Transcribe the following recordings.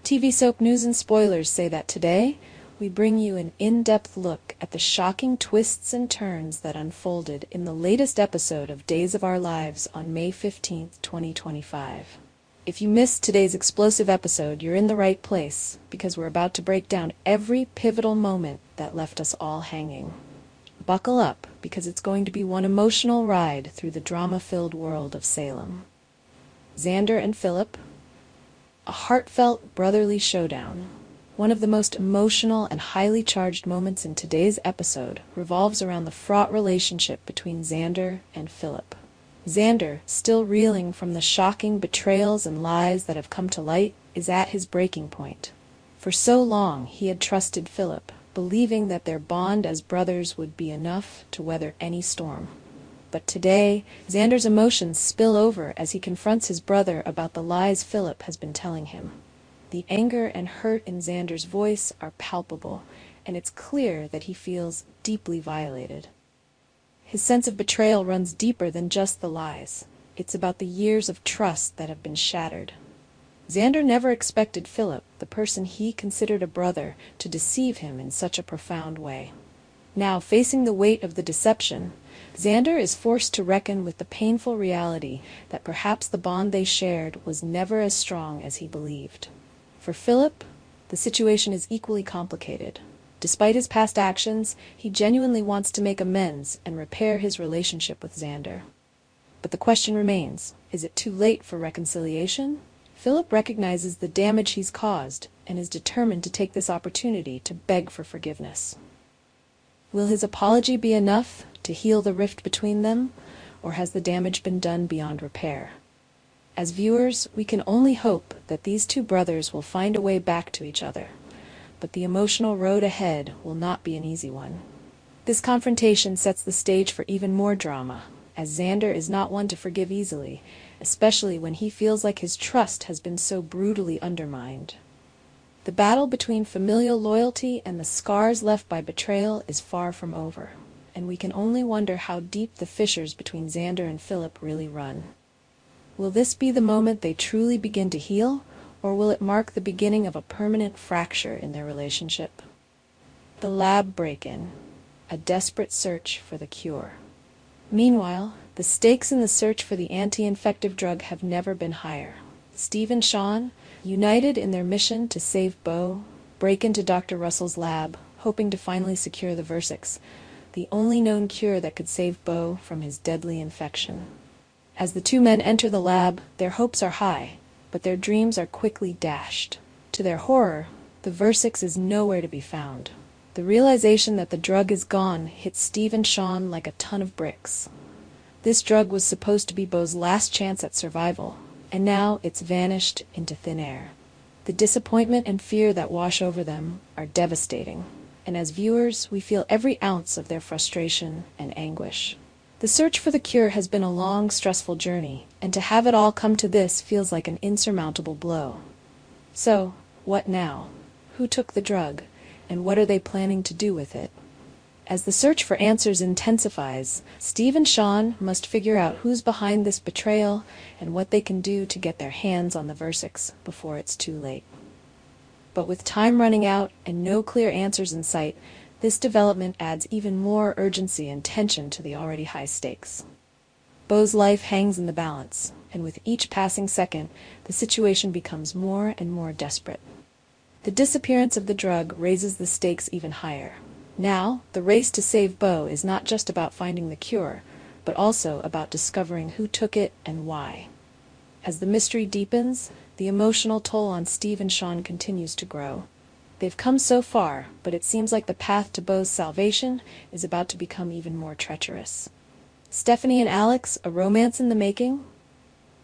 TV soap news and spoilers say that today, we bring you an in-depth look at the shocking twists and turns that unfolded in the latest episode of Days of Our Lives on May 15th, 2025. If you missed today's explosive episode, you're in the right place, because we're about to break down every pivotal moment that left us all hanging. Buckle up, because it's going to be one emotional ride through the drama-filled world of Salem. Xander and Philip, a heartfelt brotherly showdown. One of the most emotional and highly charged moments in today's episode revolves around the fraught relationship between Xander and Philip. Xander, still reeling from the shocking betrayals and lies that have come to light, is at his breaking point. For so long he had trusted Philip, believing that their bond as brothers would be enough to weather any storm. But today, Xander's emotions spill over as he confronts his brother about the lies Philip has been telling him. The anger and hurt in Xander's voice are palpable, and it's clear that he feels deeply violated. His sense of betrayal runs deeper than just the lies. It's about the years of trust that have been shattered. Xander never expected Philip, the person he considered a brother, to deceive him in such a profound way. Now, facing the weight of the deception, Xander is forced to reckon with the painful reality that perhaps the bond they shared was never as strong as he believed. For Philip, the situation is equally complicated. Despite his past actions, he genuinely wants to make amends and repair his relationship with Xander. But the question remains, is it too late for reconciliation? Philip recognizes the damage he's caused and is determined to take this opportunity to beg for forgiveness. Will his apology be enough to heal the rift between them, or has the damage been done beyond repair? As viewers, we can only hope that these two brothers will find a way back to each other, but the emotional road ahead will not be an easy one. This confrontation sets the stage for even more drama, as Xander is not one to forgive easily, especially when he feels like his trust has been so brutally undermined. The battle between familial loyalty and the scars left by betrayal is far from over, and we can only wonder how deep the fissures between Xander and Philip really run. Will this be the moment they truly begin to heal, or will it mark the beginning of a permanent fracture in their relationship? The lab break-in, a desperate search for the cure. Meanwhile, the stakes in the search for the anti-infective drug have never been higher. Steve and Sean, united in their mission to save Bo, break into Dr. Russell's lab, hoping to finally secure the Versix, the only known cure that could save Bo from his deadly infection. As the two men enter the lab, their hopes are high, but their dreams are quickly dashed. To their horror, the Versix is nowhere to be found. The realization that the drug is gone hits Steve and Sean like a ton of bricks. This drug was supposed to be Bo's last chance at survival, and now it's vanished into thin air. The disappointment and fear that wash over them are devastating, and as viewers, we feel every ounce of their frustration and anguish. The search for the cure has been a long, stressful journey, and to have it all come to this feels like an insurmountable blow. So, what now? Who took the drug, and what are they planning to do with it? As the search for answers intensifies, Steve and Sean must figure out who's behind this betrayal and what they can do to get their hands on the Versix before it's too late. But with time running out and no clear answers in sight, this development adds even more urgency and tension to the already high stakes. Bo's life hangs in the balance, and with each passing second, the situation becomes more and more desperate. The disappearance of the drug raises the stakes even higher. Now, the race to save Bo is not just about finding the cure, but also about discovering who took it and why. As the mystery deepens, the emotional toll on Steve and Sean continues to grow. They've come so far, but it seems like the path to Bo's salvation is about to become even more treacherous. Stephanie and Alex, a romance in the making?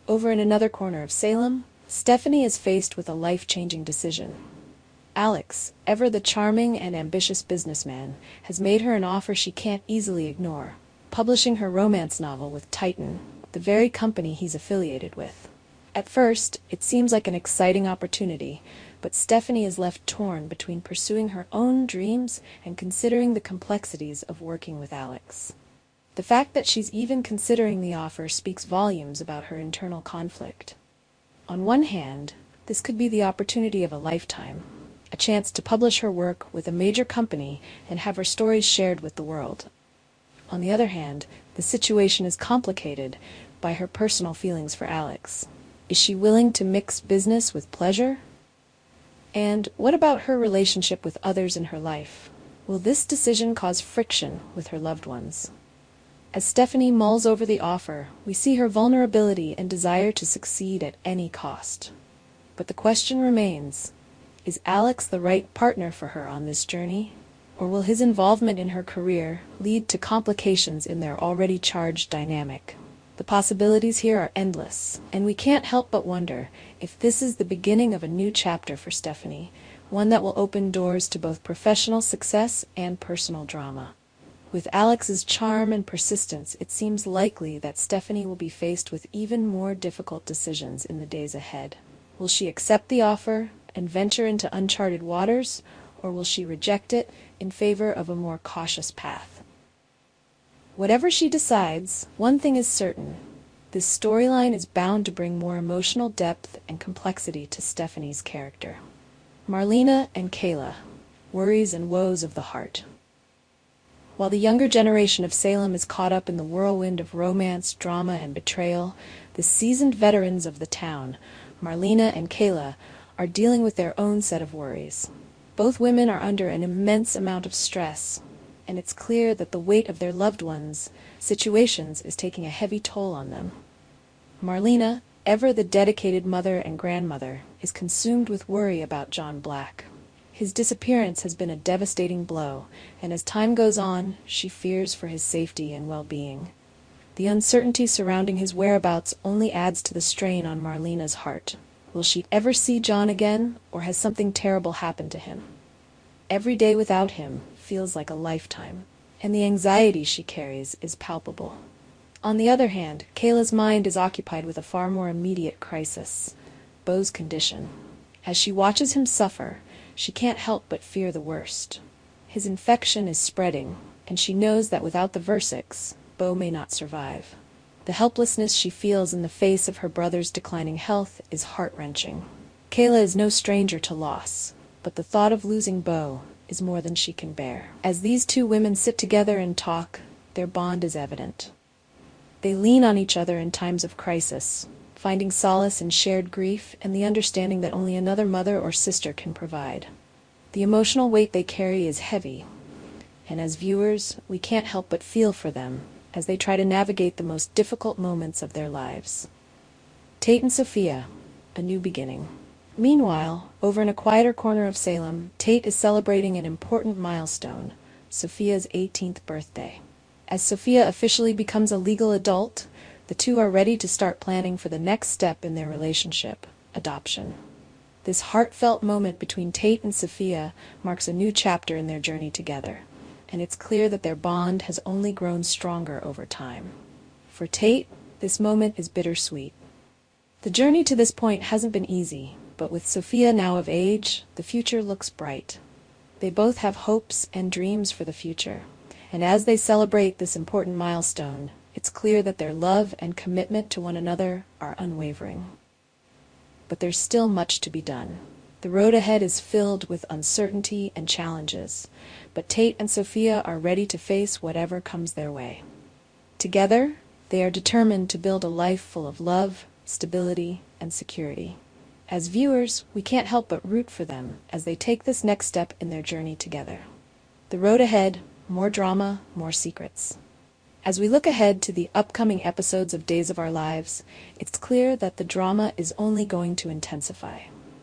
Over in another corner of Salem, Stephanie is faced with a life-changing decision. Alex, ever the charming and ambitious businessman, has made her an offer she can't easily ignore, publishing her romance novel with Titan, the very company he's affiliated with. At first, it seems like an exciting opportunity, but Stephanie is left torn between pursuing her own dreams and considering the complexities of working with Alex. The fact that she's even considering the offer speaks volumes about her internal conflict. On one hand, This could be the opportunity of a lifetime, a chance to publish her work with a major company and have her stories shared with the world. On the other hand, the situation is complicated by her personal feelings for Alex. Is she willing to mix business with pleasure? And what about her relationship with others in her life? Will this decision cause friction with her loved ones? As Stephanie mulls over the offer, we see her vulnerability and desire to succeed at any cost. But the question remains, is Alex the right partner for her on this journey? Or will his involvement in her career lead to complications in their already charged dynamic? The possibilities here are endless, and we can't help but wonder if this is the beginning of a new chapter for Stephanie, one that will open doors to both professional success and personal drama. With Alex's charm and persistence, it seems likely that Stephanie will be faced with even more difficult decisions in the days ahead. Will she accept the offer and venture into uncharted waters, or will she reject it in favor of a more cautious path? Whatever she decides, one thing is certain. This storyline is bound to bring more emotional depth and complexity to Stephanie's character. Marlena and Kayla, worries and woes of the heart. While the younger generation of Salem is caught up in the whirlwind of romance, drama, and betrayal, the seasoned veterans of the town, Marlena and Kayla, are dealing with their own set of worries. Both women are under an immense amount of stress, and it's clear that the weight of their loved ones' situations is taking a heavy toll on them. Marlena, ever the dedicated mother and grandmother, is consumed with worry about John Black. His disappearance has been a devastating blow, and as time goes on, she fears for his safety and well-being. The uncertainty surrounding his whereabouts only adds to the strain on Marlena's heart. Will she ever see John again, or has something terrible happened to him? Every day without him feels like a lifetime, and the anxiety she carries is palpable. On the other hand, Kayla's mind is occupied with a far more immediate crisis, Beau's condition. As she watches him suffer, she can't help but fear the worst. His infection is spreading, and she knows that without the Versics, Beau may not survive. The helplessness she feels in the face of her brother's declining health is heart-wrenching. Kayla is no stranger to loss, but the thought of losing Beau is more than she can bear. As these two women sit together and talk, their bond is evident. They lean on each other in times of crisis, finding solace in shared grief and the understanding that only another mother or sister can provide. The emotional weight they carry is heavy, and as viewers, we can't help but feel for them as they try to navigate the most difficult moments of their lives. Tate and Sophia, a new beginning. Meanwhile, over in a quieter corner of Salem, Tate is celebrating an important milestone, Sophia's 18th birthday. As Sophia officially becomes a legal adult, the two are ready to start planning for the next step in their relationship, adoption. This heartfelt moment between Tate and Sophia marks a new chapter in their journey together, and it's clear that their bond has only grown stronger over time. For Tate, this moment is bittersweet. The journey to this point hasn't been easy, but with Sophia now of age, the future looks bright. They both have hopes and dreams for the future, and as they celebrate this important milestone, it's clear that their love and commitment to one another are unwavering. But there's still much to be done. The road ahead is filled with uncertainty and challenges, but Tate and Sophia are ready to face whatever comes their way. Together, they are determined to build a life full of love, stability, and security. As viewers, we can't help but root for them as they take this next step in their journey together. The road ahead, more drama, more secrets. As we look ahead to the upcoming episodes of Days of Our Lives, it's clear that the drama is only going to intensify.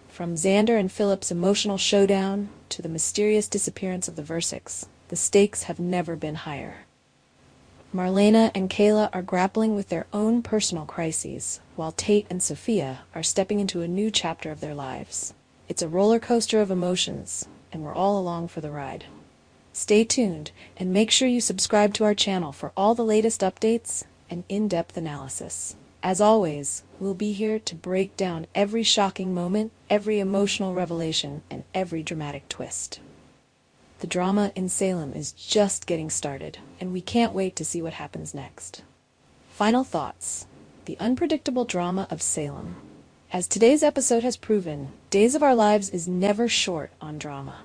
From Xander and Philip's emotional showdown to the mysterious disappearance of the Versics, the stakes have never been higher. Marlena and Kayla are grappling with their own personal crises, while Tate and Sophia are stepping into a new chapter of their lives. It's a roller coaster of emotions, and we're all along for the ride. Stay tuned, and make sure you subscribe to our channel for all the latest updates and in-depth analysis. As always, we'll be here to break down every shocking moment, every emotional revelation, and every dramatic twist. The drama in Salem is just getting started, and we can't wait to see what happens next. Final thoughts. The unpredictable drama of Salem. As today's episode has proven, Days of Our Lives is never short on drama.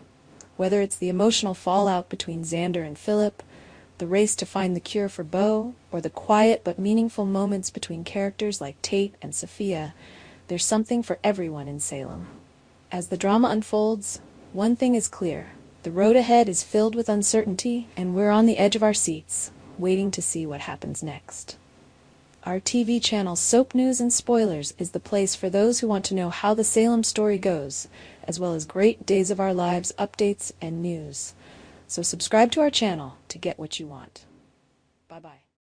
Whether it's the emotional fallout between Xander and Philip, the race to find the cure for Beau, or the quiet but meaningful moments between characters like Tate and Sophia, there's something for everyone in Salem. As the drama unfolds, one thing is clear. The road ahead is filled with uncertainty, and we're on the edge of our seats, waiting to see what happens next. Our TV channel Soap News and Spoilers is the place for those who want to know how the Salem story goes, as well as great Days of Our Lives updates and news. So subscribe to our channel to get what you want. Bye-bye.